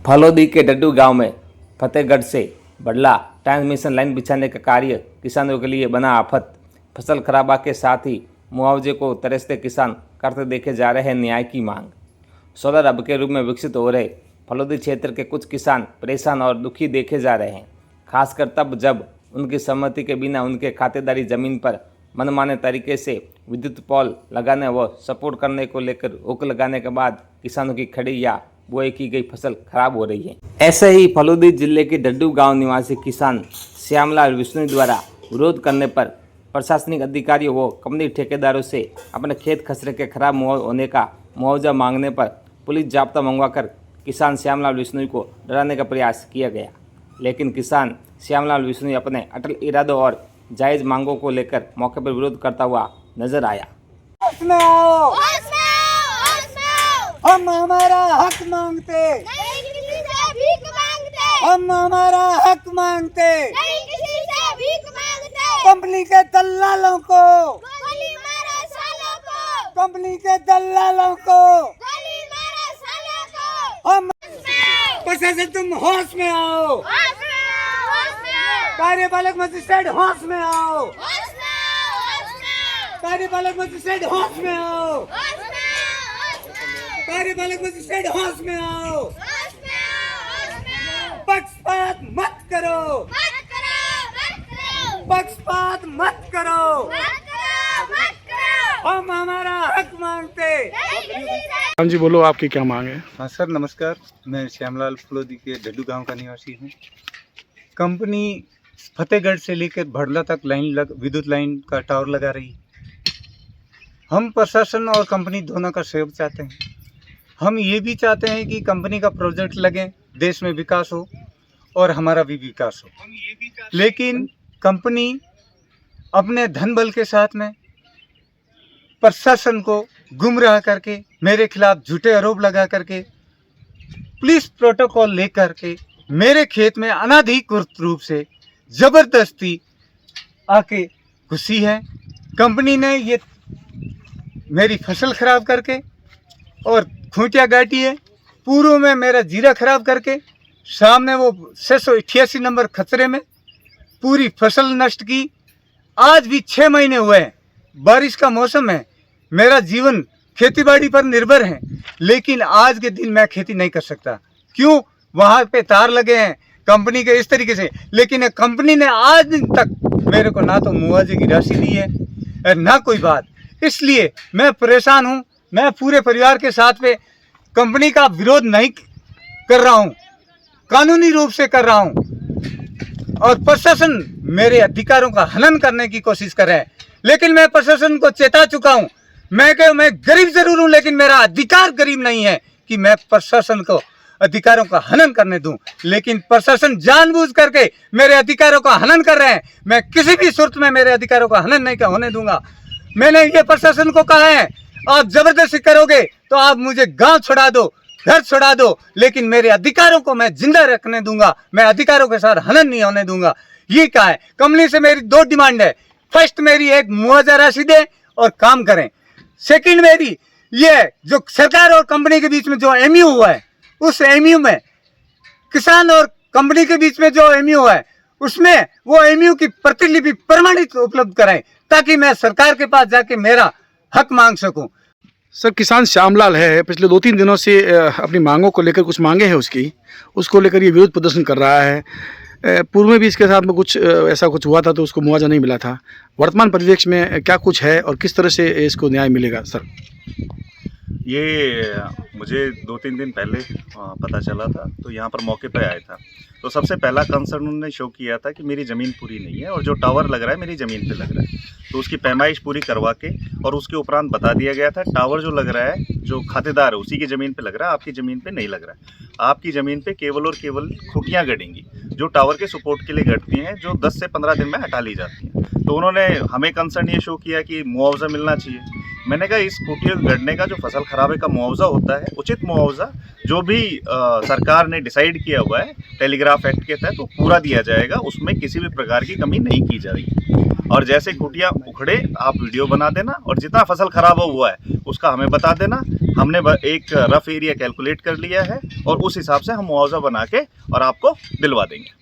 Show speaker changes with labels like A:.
A: फलोदी के डड्डू गांव में फतेहगढ़ से बड़ला ट्रांसमिशन लाइन बिछाने का कार्य किसानों के लिए बना आफत। फसल खराबा के साथ ही मुआवजे को तरसते किसान करते देखे जा रहे हैं न्याय की मांग। सोलर हब के रूप में विकसित हो रहे फलोदी क्षेत्र के कुछ किसान परेशान और दुखी देखे जा रहे हैं, खासकर तब जब उनकी सहमति के बिना उनके खातेदारी जमीन पर मनमाने तरीके से विद्युत पोल लगाने व सपोर्ट करने को लेकर रोक लगाने के बाद किसानों की खड़ी या बुआई की गई फसल खराब हो रही है। ऐसे ही फलोदी जिले के डड्डू गांव निवासी किसान श्यामलाल विष्णु द्वारा विरोध करने पर प्रशासनिक अधिकारियों व कंपनी ठेकेदारों से अपने खेत खसरे के खराब होने का मुआवजा मांगने पर पुलिस जाब्ता मंगवाकर किसान श्यामलाल विष्णु को डराने का प्रयास किया गया, लेकिन किसान श्यामलाल विष्णु अपने अटल इरादों और जायज़ मांगों को लेकर मौके पर विरोध करता हुआ नजर आया।
B: हम हमारा हक मांगते,
C: नहीं किसी से भीख मांगते,
B: हम हमारा हक मांगते,
C: नहीं किसी से भीख मांगते।
B: कंपनी के दलालों को,
C: गोली मारो सालों को,
B: कंपनी के दलालों को
C: गोली मारो सालों को।
B: हम प्रशासन तुम होश में आओ,
C: होश में आओ, होश में आओ,
B: कार्यपालक मजिस्ट्रेट होश में आओ,
C: होश में आओ, होश में आओ,
B: कार्यपालक मजिस्ट्रेट होश में आओ,
C: होश में आओ, होश में आओ,
B: कार्यपालक मजिस्ट्रेट होश में आओ।
C: होश में आओ, होश में आओ।
B: पक्षपात मत करो,
C: मत करो, मत करो,
B: पक्षपात मत करो,
C: मत करो, मत करो।
B: हम हमारा हक मांगते।
C: नहीं किसी से
D: राम जी बोलो, आपकी क्या मांग है?
E: हाँ सर नमस्कार, मैं श्यामलाल फलोदी के डड्डू गांव का निवासी हूँ। कंपनी फतेहगढ़ से लेकर भड़ला तक विद्युत लाइन का टावर लगा रही। हम प्रशासन और कंपनी दोनों का सहयोग चाहते हैं। हम ये भी चाहते हैं कि कंपनी का प्रोजेक्ट लगे, देश में विकास हो और हमारा भी विकास हो, लेकिन कंपनी अपने धन बल के साथ में प्रशासन को गुमराह करके, मेरे खिलाफ झूठे आरोप लगा करके, पुलिस प्रोटोकॉल लेकर के मेरे खेत में अनाधिकृत रूप से जबरदस्ती आके घुसी है। कंपनी ने ये मेरी फसल खराब करके और खूंटिया गाटी है, पूर्व में मेरा जीरा खराब करके, सामने वो 688 नंबर खतरे में पूरी फसल नष्ट की। आज भी 6 महीने हुए हैं, बारिश का मौसम है, मेरा जीवन खेतीबाड़ी पर निर्भर है, लेकिन आज के दिन मैं खेती नहीं कर सकता। क्यों? वहाँ पे तार लगे हैं कंपनी के इस तरीके से, लेकिन कंपनी ने आज दिन तक मेरे को ना तो मुआवजे की राशि दी है ना कोई बात। इसलिए मैं परेशान हूँ। मैं पूरे परिवार के साथ में कंपनी का विरोध नहीं कर रहा हूँ, कानूनी रूप से कर रहा हूँ, और प्रशासन मेरे अधिकारों का हनन करने की कोशिश कर रहा है। लेकिन मैं प्रशासन को चेता चुका हूँ। मैं गरीब जरूर हूँ, लेकिन मेरा अधिकार गरीब नहीं है कि मैं प्रशासन को अधिकारों का हनन करने दूं। लेकिन प्रशासन जानबूझ करके मेरे अधिकारों का हनन कर रहे हैं। मैं किसी भी सूरत में मेरे अधिकारों का हनन नहीं होने दूंगा। मैंने ये प्रशासन को कहा है, आप जबरदस्ती करोगे तो आप मुझे गांव छोड़ा दो, घर छोड़ा दो, लेकिन मेरे अधिकारों को मैं जिंदा रखने दूंगा। मैं अधिकारों के साथ हनन नहीं होने दूंगा। ये क्या है? कंपनी से मेरी 2 डिमांड है। फर्स्ट मेरी एक मुआवजा राशि दे और काम करें। सेकंड मेरी ये जो सरकार और कंपनी के बीच में जो एमयू हुआ है, उस एमयू में किसान और कंपनी के बीच में जो एमयू है, उसमें वो एमयू की प्रतिलिपि प्रमाणित उपलब्ध कराएं, ताकि मैं सरकार के पास जाके मेरा हक मांग सकूं।
D: सर, किसान श्यामलाल है, पिछले 2-3 दिनों से अपनी मांगों को लेकर कुछ मांगे हैं उसको लेकर ये विरोध प्रदर्शन कर रहा है। पूर्व में भी इसके साथ में कुछ ऐसा कुछ हुआ था तो उसको मुआवजा नहीं मिला था। वर्तमान परिप्रेक्ष्य में क्या कुछ है और किस तरह से इसको न्याय मिलेगा? सर,
F: ये मुझे 2-3 दिन पहले पता चला था, तो यहाँ पर मौके पर आया था। तो सबसे पहला कंसर्न उन्होंने शो किया था कि मेरी ज़मीन पूरी नहीं है और जो टावर लग रहा है मेरी ज़मीन पे लग रहा है, तो उसकी पैमाइश पूरी करवा के और उसके उपरांत बता दिया गया था टावर जो लग रहा है, जो खातेदार है उसी की ज़मीन पे लग रहा है, आपकी ज़मीन पे नहीं लग रहा है। आपकी ज़मीन पे केवल और केवल खूंटियाँ गड़ेंगी जो टावर के सपोर्ट के लिए गढ़ती हैं, जो 10 से 15 दिन में हटा ली जाती हैं। तो उन्होंने हमें कंसर्न ये शो किया कि मुआवजा मिलना चाहिए। मैंने कहा इस खूंटियों गढ़ने का जो फसल खराबे का मुआवजा होता है, उचित मुआवजा जो भी सरकार ने डिसाइड किया हुआ है टेलीग्राफ एक्ट के तहत, तो पूरा दिया जाएगा। उसमें किसी भी प्रकार की कमी नहीं की जाएगी। और जैसे कुटिया उखड़े आप वीडियो बना देना और जितना फसल खराब हुआ है उसका हमें बता देना। हमने एक रफ एरिया कैलकुलेट कर लिया है और उस हिसाब से हम मुआवजा बना के और आपको दिलवा देंगे।